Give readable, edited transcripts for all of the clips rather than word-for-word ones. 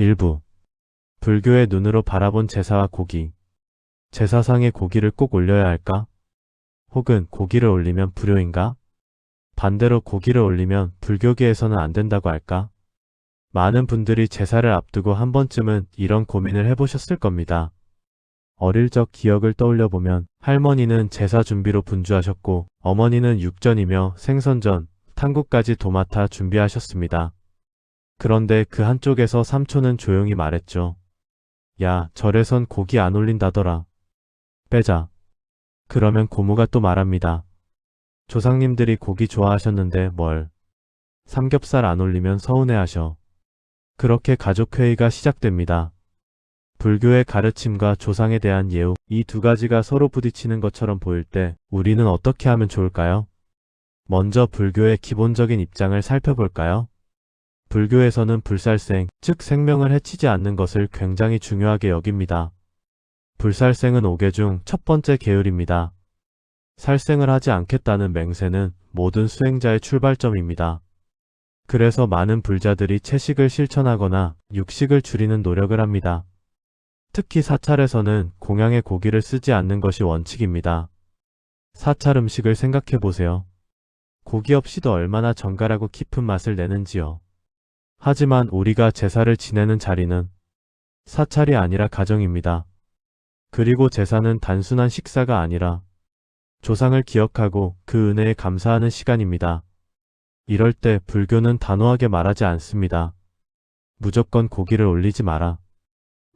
일부 불교의 눈으로 바라본 제사와 고기. 제사상에 고기를 꼭 올려야 할까? 혹은 고기를 올리면 불효인가? 반대로 고기를 올리면 불교계에서는 안 된다고 할까? 많은 분들이 제사를 앞두고 한 번쯤은 이런 고민을 해보셨을 겁니다. 어릴 적 기억을 떠올려 보면 할머니는 제사 준비로 분주하셨고 어머니는 육전이며 생선전, 탕국까지 도맡아 준비하셨습니다. 그런데 그 한쪽에서 삼촌은 조용히 말했죠. 야, 절에선 고기 안 올린다더라. 빼자. 그러면 고모가 또 말합니다. 조상님들이 고기 좋아하셨는데 뭘. 삼겹살 안 올리면 서운해하셔. 그렇게 가족회의가 시작됩니다. 불교의 가르침과 조상에 대한 예우, 이 두 가지가 서로 부딪히는 것처럼 보일 때 우리는 어떻게 하면 좋을까요? 먼저 불교의 기본적인 입장을 살펴볼까요? 불교에서는 불살생, 즉 생명을 해치지 않는 것을 굉장히 중요하게 여깁니다. 불살생은 5계 중 첫 번째 계율입니다. 살생을 하지 않겠다는 맹세는 모든 수행자의 출발점입니다. 그래서 많은 불자들이 채식을 실천하거나 육식을 줄이는 노력을 합니다. 특히 사찰에서는 공양에 고기를 쓰지 않는 것이 원칙입니다. 사찰 음식을 생각해 보세요. 고기 없이도 얼마나 정갈하고 깊은 맛을 내는지요. 하지만 우리가 제사를 지내는 자리는 사찰이 아니라 가정입니다. 그리고 제사는 단순한 식사가 아니라 조상을 기억하고 그 은혜에 감사하는 시간입니다. 이럴 때 불교는 단호하게 말하지 않습니다. 무조건 고기를 올리지 마라.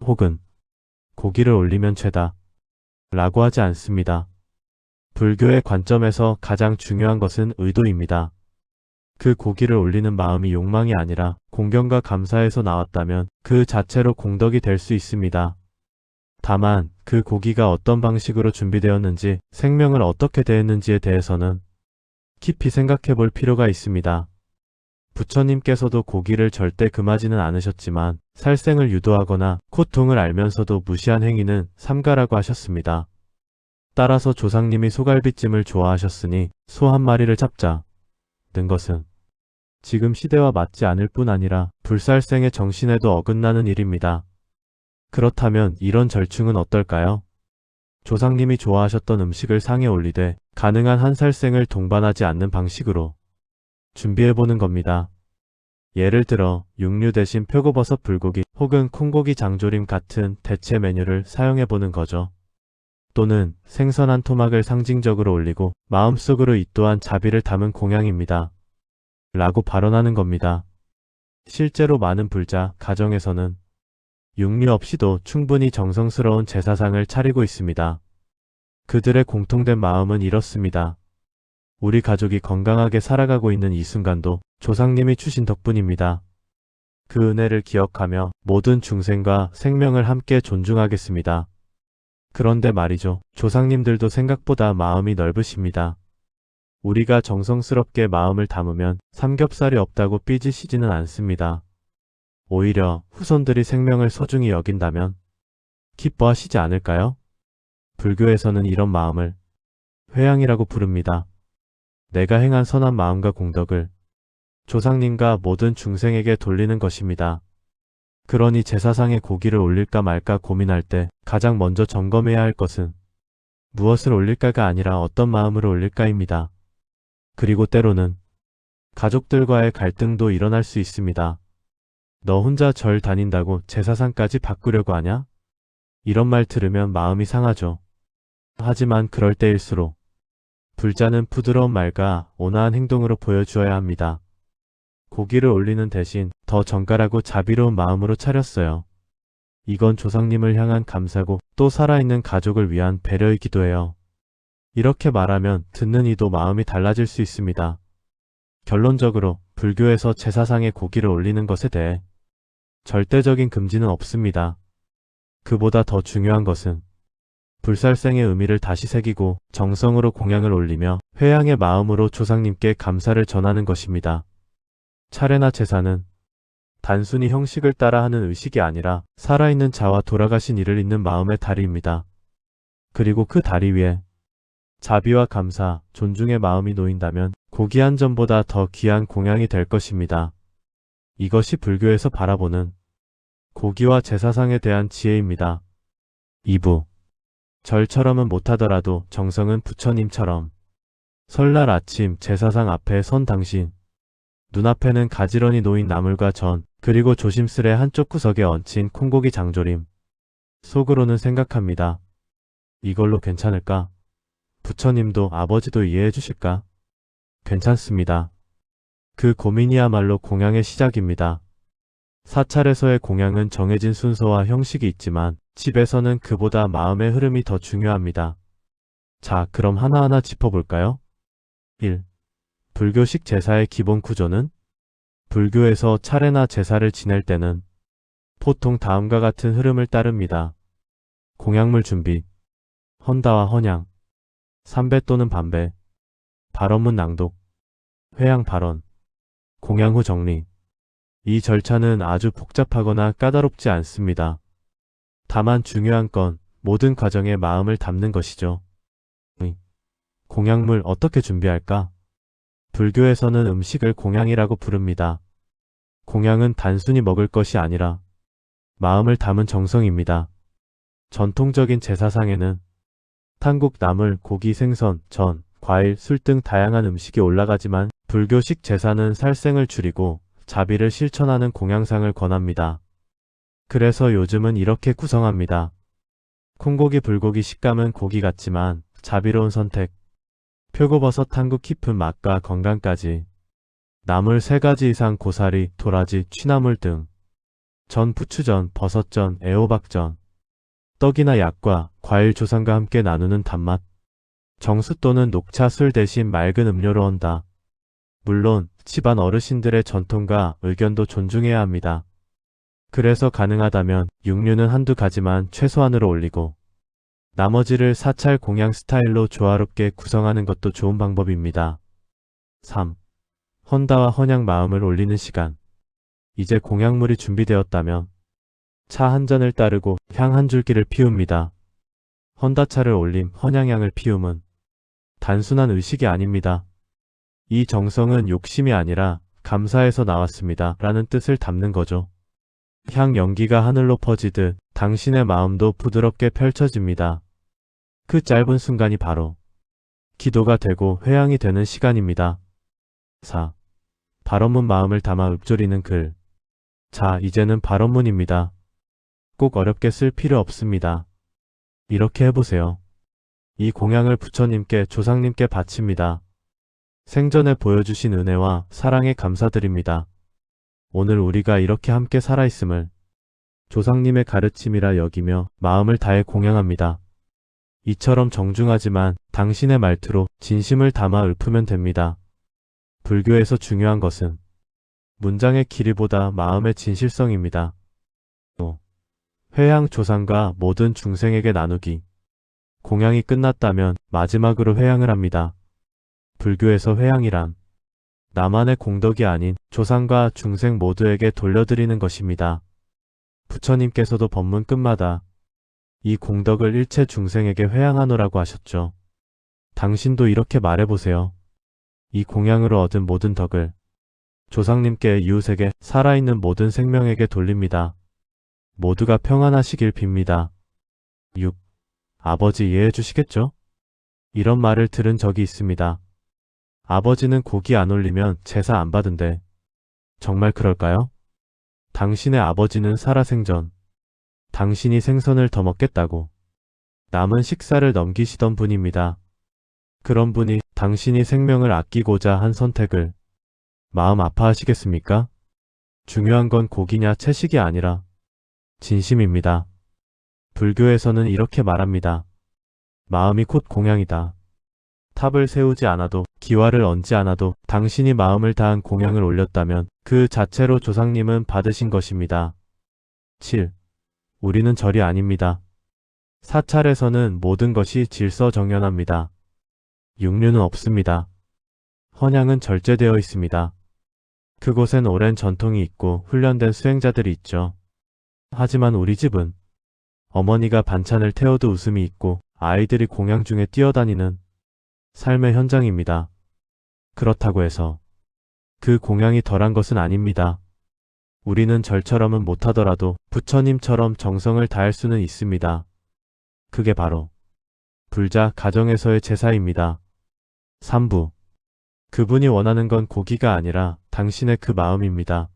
혹은 고기를 올리면 죄다. 라고 하지 않습니다. 불교의 관점에서 가장 중요한 것은 의도입니다. 그 고기를 올리는 마음이 욕망이 아니라 공경과 감사에서 나왔다면 그 자체로 공덕이 될 수 있습니다. 다만 그 고기가 어떤 방식으로 준비되었는지, 생명을 어떻게 대했는지에 대해서는 깊이 생각해 볼 필요가 있습니다. 부처님께서도 고기를 절대 금하지는 않으셨지만 살생을 유도하거나 고통을 알면서도 무시한 행위는 삼가라고 하셨습니다. 따라서 조상님이 소갈비찜을 좋아하셨으니 소 한 마리를 잡자 는 것은 지금 시대와 맞지 않을 뿐 아니라 불살생의 정신에도 어긋나는 일입니다. 그렇다면 이런 절충은 어떨까요? 조상님이 좋아하셨던 음식을 상에 올리되 가능한 한 살생을 동반하지 않는 방식으로 준비해보는 겁니다. 예를 들어 육류 대신 표고버섯 불고기 혹은 콩고기 장조림 같은 대체 메뉴를 사용해보는 거죠. 또는 생선 한 토막을 상징적으로 올리고 마음속으로 이 또한 자비를 담은 공양입니다. 라고 발언하는 겁니다. 실제로 많은 불자, 가정에서는 육류 없이도 충분히 정성스러운 제사상을 차리고 있습니다. 그들의 공통된 마음은 이렇습니다. 우리 가족이 건강하게 살아가고 있는 이 순간도 조상님이 주신 덕분입니다. 그 은혜를 기억하며 모든 중생과 생명을 함께 존중하겠습니다. 그런데 말이죠. 조상님들도 생각보다 마음이 넓으십니다. 우리가 정성스럽게 마음을 담으면 삼겹살이 없다고 삐지시지는 않습니다. 오히려 후손들이 생명을 소중히 여긴다면 기뻐하시지 않을까요? 불교에서는 이런 마음을 회양이라고 부릅니다. 내가 행한 선한 마음과 공덕을 조상님과 모든 중생에게 돌리는 것입니다. 그러니 제사상에 고기를 올릴까 말까 고민할 때 가장 먼저 점검해야 할 것은 무엇을 올릴까가 아니라 어떤 마음으로 올릴까입니다. 그리고 때로는 가족들과의 갈등도 일어날 수 있습니다. 너 혼자 절 다닌다고 제사상까지 바꾸려고 하냐? 이런 말 들으면 마음이 상하죠. 하지만 그럴 때일수록 불자는 부드러운 말과 온화한 행동으로 보여주어야 합니다. 고기를 올리는 대신 더 정갈하고 자비로운 마음으로 차렸어요. 이건 조상님을 향한 감사고 또 살아있는 가족을 위한 배려이기도 해요. 이렇게 말하면 듣는 이도 마음이 달라질 수 있습니다. 결론적으로 불교에서 제사상에 고기를 올리는 것에 대해 절대적인 금지는 없습니다. 그보다 더 중요한 것은 불살생의 의미를 다시 새기고 정성으로 공양을 올리며 회양의 마음으로 조상님께 감사를 전하는 것입니다. 차례나 제사는 단순히 형식을 따라 하는 의식이 아니라 살아있는 자와 돌아가신 이를 잇는 마음의 다리입니다. 그리고 그 다리 위에 자비와 감사, 존중의 마음이 놓인다면 고기 한 점보다 더 귀한 공양이 될 것입니다. 이것이 불교에서 바라보는 고기와 제사상에 대한 지혜입니다. 2부. 절처럼은 못하더라도 정성은 부처님처럼. 설날 아침 제사상 앞에 선 당신. 눈앞에는 가지런히 놓인 나물과 전, 그리고 조심스레 한쪽 구석에 얹힌 콩고기 장조림. 속으로는 생각합니다. 이걸로 괜찮을까? 부처님도 아버지도 이해해 주실까? 괜찮습니다. 그 고민이야말로 공양의 시작입니다. 사찰에서의 공양은 정해진 순서와 형식이 있지만 집에서는 그보다 마음의 흐름이 더 중요합니다. 자, 그럼 하나하나 짚어볼까요? 1. 불교식 제사의 기본 구조는? 불교에서 차례나 제사를 지낼 때는 보통 다음과 같은 흐름을 따릅니다. 공양물 준비, 헌다와 헌양, 삼배 또는 반배, 발언문 낭독, 회양 발언, 공양 후 정리. 이 절차는 아주 복잡하거나 까다롭지 않습니다. 다만 중요한 건 모든 과정에 마음을 담는 것이죠. 공양물 어떻게 준비할까? 불교에서는 음식을 공양이라고 부릅니다. 공양은 단순히 먹을 것이 아니라 마음을 담은 정성입니다. 전통적인 제사상에는 탕국, 나물, 고기, 생선, 전, 과일, 술 등 다양한 음식이 올라가지만 불교식 제사는 살생을 줄이고 자비를 실천하는 공양상을 권합니다. 그래서 요즘은 이렇게 구성합니다. 콩고기, 불고기 식감은 고기 같지만 자비로운 선택. 표고버섯 탕국 깊은 맛과 건강까지. 나물 3가지 이상 고사리, 도라지, 취나물 등. 전, 부추전, 버섯전, 애호박전. 떡이나 약과 과일 조상과 함께 나누는 단맛. 정수 또는 녹차, 술 대신 맑은 음료로 한다. 물론 집안 어르신들의 전통과 의견도 존중해야 합니다. 그래서 가능하다면 육류는 한두 가지만 최소한으로 올리고 나머지를 사찰 공양 스타일로 조화롭게 구성하는 것도 좋은 방법입니다. 3. 헌다와 헌양 마음을 올리는 시간. 이제 공양물이 준비되었다면 차 한 잔을 따르고 향 한 줄기를 피웁니다. 헌다차를 올림, 헌양향을 피움은 단순한 의식이 아닙니다. 이 정성은 욕심이 아니라 감사에서 나왔습니다 라는 뜻을 담는 거죠. 향 연기가 하늘로 퍼지듯 당신의 마음도 부드럽게 펼쳐집니다. 그 짧은 순간이 바로 기도가 되고 회양이 되는 시간입니다. 4. 발언문 마음을 담아 읊조리는 글. 자, 이제는 발언문입니다. 꼭 어렵게 쓸 필요 없습니다. 이렇게 해보세요. 이 공양을 부처님께, 조상님께 바칩니다. 생전에 보여주신 은혜와 사랑에 감사드립니다. 오늘 우리가 이렇게 함께 살아있음을 조상님의 가르침이라 여기며 마음을 다해 공양합니다. 이처럼 정중하지만 당신의 말투로 진심을 담아 읊으면 됩니다. 불교에서 중요한 것은 문장의 길이보다 마음의 진실성입니다. 5. 회양 조상과 모든 중생에게 나누기. 공양이 끝났다면 마지막으로 회양을 합니다. 불교에서 회양이란 나만의 공덕이 아닌 조상과 중생 모두에게 돌려드리는 것입니다. 부처님께서도 법문 끝마다 이 공덕을 일체 중생에게 회양하노라고 하셨죠. 당신도 이렇게 말해보세요. 이 공양으로 얻은 모든 덕을 조상님께, 이웃에게, 살아있는 모든 생명에게 돌립니다. 모두가 평안하시길 빕니다. 6. 아버지 이해해 주시겠죠? 이런 말을 들은 적이 있습니다. 아버지는 고기 안 올리면 제사 안 받은대. 정말 그럴까요? 당신의 아버지는 살아생전 당신이 생선을 더 먹겠다고 남은 식사를 넘기시던 분입니다. 그런 분이 당신이 생명을 아끼고자 한 선택을 마음 아파하시겠습니까? 중요한 건 고기냐 채식이 아니라 진심입니다. 불교에서는 이렇게 말합니다. 마음이 곧 공양이다. 탑을 세우지 않아도, 기와를 얹지 않아도 당신이 마음을 다한 공양을 올렸다면 그 자체로 조상님은 받으신 것입니다. 7. 우리는 절이 아닙니다. 사찰에서는 모든 것이 질서정연합니다. 육류는 없습니다. 헌양은 절제되어 있습니다. 그곳엔 오랜 전통이 있고 훈련된 수행자들이 있죠. 하지만 우리 집은 어머니가 반찬을 태워도 웃음이 있고 아이들이 공양 중에 뛰어다니는 삶의 현장입니다. 그렇다고 해서 그 공양이 덜한 것은 아닙니다. 우리는 절처럼은 못하더라도 부처님처럼 정성을 다할 수는 있습니다. 그게 바로 불자 가정에서의 제사입니다. 3부. 그분이 원하는 건 고기가 아니라 당신의 그 마음입니다.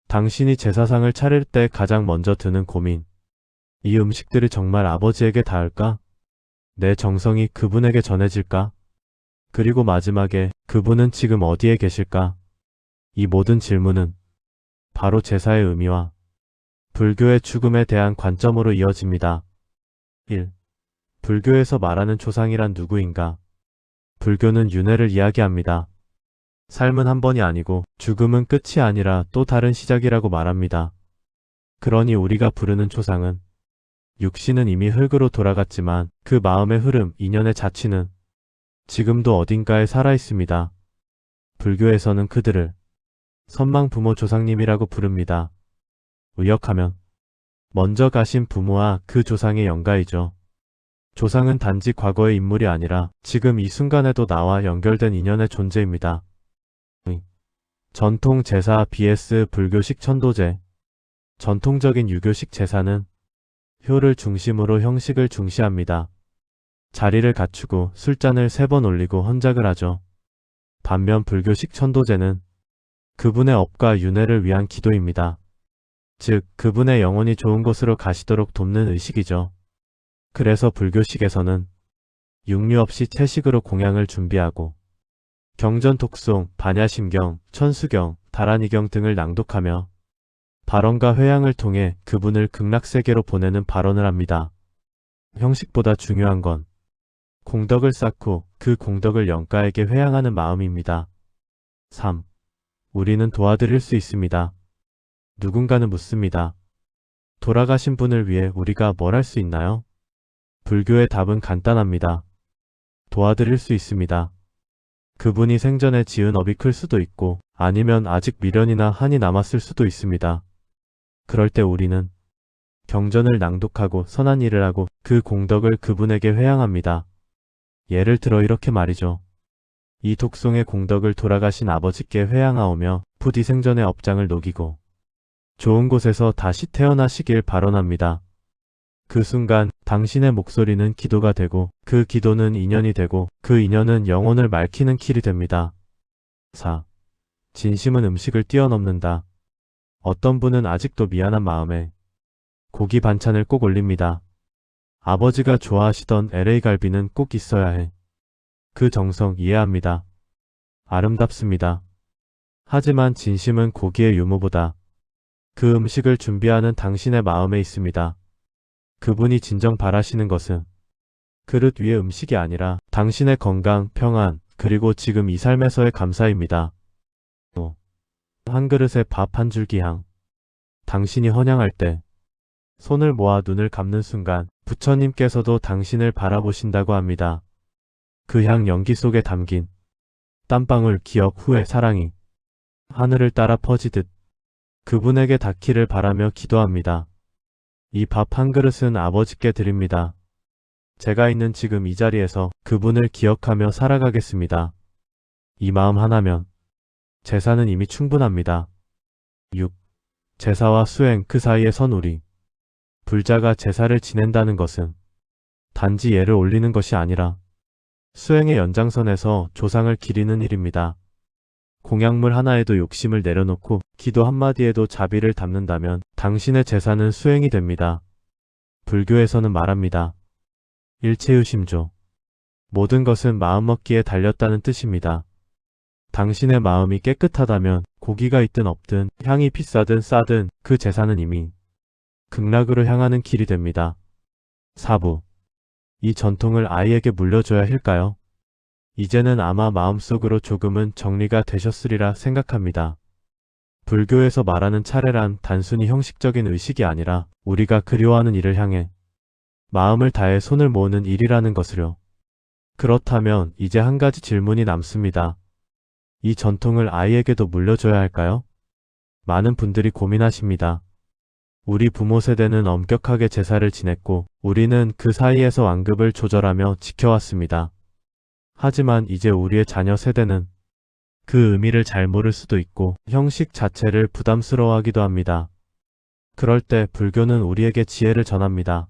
당신이 제사상을 차릴 때 가장 먼저 드는 고민. 이 음식들이 정말 아버지에게 닿을까? 내 정성이 그분에게 전해질까? 그리고 마지막에 그분은 지금 어디에 계실까? 이 모든 질문은 바로 제사의 의미와 불교의 죽음에 대한 관점으로 이어집니다. 1. 불교에서 말하는 조상이란 누구인가? 불교는 윤회를 이야기합니다. 삶은 한 번이 아니고 죽음은 끝이 아니라 또 다른 시작이라고 말합니다. 그러니 우리가 부르는 조상은 육신은 이미 흙으로 돌아갔지만 그 마음의 흐름, 인연의 자취는 지금도 어딘가에 살아있습니다. 불교에서는 그들을 선망 부모 조상님이라고 부릅니다. 의역하면 먼저 가신 부모와 그 조상의 영가이죠. 조상은 단지 과거의 인물이 아니라 지금 이 순간에도 나와 연결된 인연의 존재입니다. 전통 제사 vs 불교식 천도제. 전통적인 유교식 제사는 효를 중심으로 형식을 중시합니다. 자리를 갖추고 술잔을 3번 올리고 헌작을 하죠. 반면 불교식 천도제는 그분의 업과 윤회를 위한 기도입니다. 즉, 그분의 영혼이 좋은 곳으로 가시도록 돕는 의식이죠. 그래서 불교식에서는 육류 없이 채식으로 공양을 준비하고 경전 독송, 반야심경, 천수경, 다란이경 등을 낭독하며 발언과 회향을 통해 그분을 극락세계로 보내는 발언을 합니다. 형식보다 중요한 건 공덕을 쌓고 그 공덕을 영가에게 회향하는 마음입니다. 3. 우리는 도와드릴 수 있습니다. 누군가는 묻습니다. 돌아가신 분을 위해 우리가 뭘 할 수 있나요? 불교의 답은 간단합니다. 도와드릴 수 있습니다. 그분이 생전에 지은 업이 클 수도 있고 아니면 아직 미련이나 한이 남았을 수도 있습니다. 그럴 때 우리는 경전을 낭독하고 선한 일을 하고 그 공덕을 그분에게 회향합니다. 예를 들어 이렇게 말이죠. 이 독송의 공덕을 돌아가신 아버지께 회향하오며 부디 생전의 업장을 녹이고 좋은 곳에서 다시 태어나시길 발언합니다. 그 순간 당신의 목소리는 기도가 되고 그 기도는 인연이 되고 그 인연은 영혼을 맑히는 길이 됩니다. 4. 진심은 음식을 뛰어넘는다. 어떤 분은 아직도 미안한 마음에 고기 반찬을 꼭 올립니다. 아버지가 좋아하시던 LA 갈비는 꼭 있어야 해. 그 정성 이해합니다. 아름답습니다. 하지만 진심은 고기의 유무보다 그 음식을 준비하는 당신의 마음에 있습니다. 그분이 진정 바라시는 것은 그릇 위의 음식이 아니라 당신의 건강, 평안, 그리고 지금 이 삶에서의 감사입니다. 한 그릇에 밥 한 줄기 향. 당신이 헌향할 때 손을 모아 눈을 감는 순간 부처님께서도 당신을 바라보신다고 합니다. 그 향 연기 속에 담긴 땀방울 기억 후의 사랑이 하늘을 따라 퍼지듯 그분에게 닿기를 바라며 기도합니다. 이 밥 한 그릇은 아버지께 드립니다. 제가 있는 지금 이 자리에서 그분을 기억하며 살아가겠습니다. 이 마음 하나면 제사는 이미 충분합니다. 6. 제사와 수행 그 사이에 선 우리. 불자가 제사를 지낸다는 것은 단지 예를 올리는 것이 아니라 수행의 연장선에서 조상을 기리는 일입니다. 공약물 하나에도 욕심을 내려놓고 기도 한마디에도 자비를 담는다면 당신의 제사는 수행이 됩니다. 불교에서는 말합니다. 일체유심조. 모든 것은 마음먹기에 달렸다는 뜻입니다. 당신의 마음이 깨끗하다면 고기가 있든 없든 향이 비싸든 싸든 그 제사는 이미 극락으로 향하는 길이 됩니다. 4부. 이 전통을 아이에게 물려줘야 할까요? 이제는 아마 마음속으로 조금은 정리가 되셨으리라 생각합니다. 불교에서 말하는 차례란 단순히 형식적인 의식이 아니라 우리가 그리워하는 일을 향해 마음을 다해 손을 모으는 일이라는 것을요. 그렇다면 이제 한 가지 질문이 남습니다. 이 전통을 아이에게도 물려줘야 할까요? 많은 분들이 고민하십니다. 우리 부모 세대는 엄격하게 제사를 지냈고 우리는 그 사이에서 완급을 조절하며 지켜왔습니다. 하지만 이제 우리의 자녀 세대는 그 의미를 잘 모를 수도 있고 형식 자체를 부담스러워하기도 합니다. 그럴 때 불교는 우리에게 지혜를 전합니다.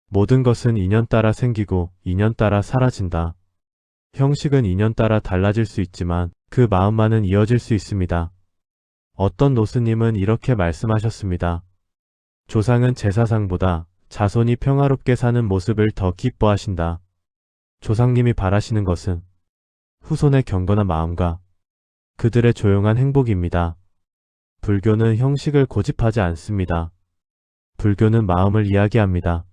모든 것은 인연 따라 생기고 인연 따라 사라진다. 형식은 인연 따라 달라질 수 있지만 그 마음만은 이어질 수 있습니다. 어떤 노스님은 이렇게 말씀하셨습니다. 조상은 제사상보다 자손이 평화롭게 사는 모습을 더 기뻐하신다. 조상님이 바라시는 것은 후손의 경건한 마음과 그들의 조용한 행복입니다. 불교는 형식을 고집하지 않습니다. 불교는 마음을 이야기합니다.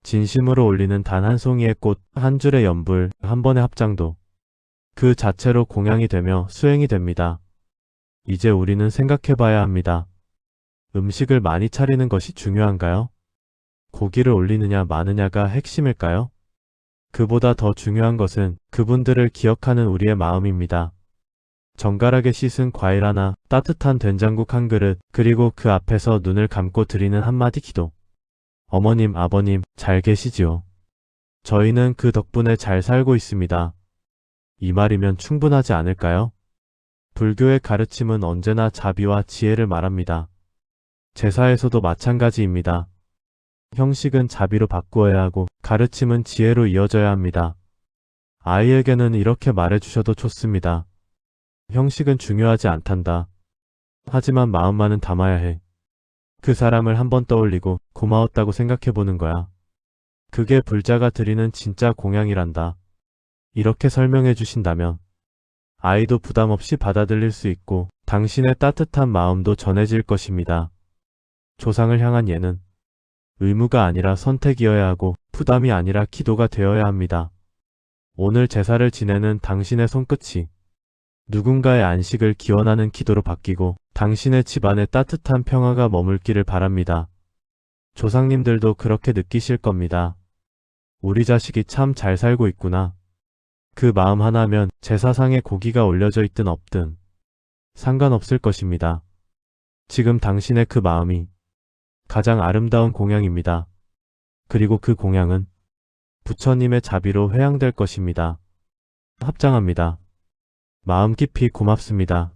진심으로 올리는 단 한 송이의 꽃, 한 줄의 연불, 한 번의 합장도 그 자체로 공양이 되며 수행이 됩니다. 이제 우리는 생각해봐야 합니다. 음식을 많이 차리는 것이 중요한가요? 고기를 올리느냐 마느냐가 핵심일까요? 그보다 더 중요한 것은 그분들을 기억하는 우리의 마음입니다. 정갈하게 씻은 과일 하나, 따뜻한 된장국 한 그릇, 그리고 그 앞에서 눈을 감고 드리는 한마디 기도. 어머님, 아버님, 잘 계시지요? 저희는 그 덕분에 잘 살고 있습니다. 이 말이면 충분하지 않을까요? 불교의 가르침은 언제나 자비와 지혜를 말합니다. 제사에서도 마찬가지입니다. 형식은 자비로 바꾸어야 하고 가르침은 지혜로 이어져야 합니다. 아이에게는 이렇게 말해주셔도 좋습니다. 형식은 중요하지 않단다. 하지만 마음만은 담아야 해. 그 사람을 한번 떠올리고 고마웠다고 생각해보는 거야. 그게 불자가 드리는 진짜 공양이란다. 이렇게 설명해 주신다면 아이도 부담 없이 받아들일 수 있고 당신의 따뜻한 마음도 전해질 것입니다. 조상을 향한 예는 의무가 아니라 선택이어야 하고 부담이 아니라 기도가 되어야 합니다. 오늘 제사를 지내는 당신의 손끝이 누군가의 안식을 기원하는 기도로 바뀌고 당신의 집안에 따뜻한 평화가 머물기를 바랍니다. 조상님들도 그렇게 느끼실 겁니다. 우리 자식이 참 잘 살고 있구나. 그 마음 하나면 제사상에 고기가 올려져 있든 없든 상관없을 것입니다. 지금 당신의 그 마음이 가장 아름다운 공양입니다. 그리고 그 공양은 부처님의 자비로 회양될 것입니다. 합장합니다. 마음 깊이 고맙습니다.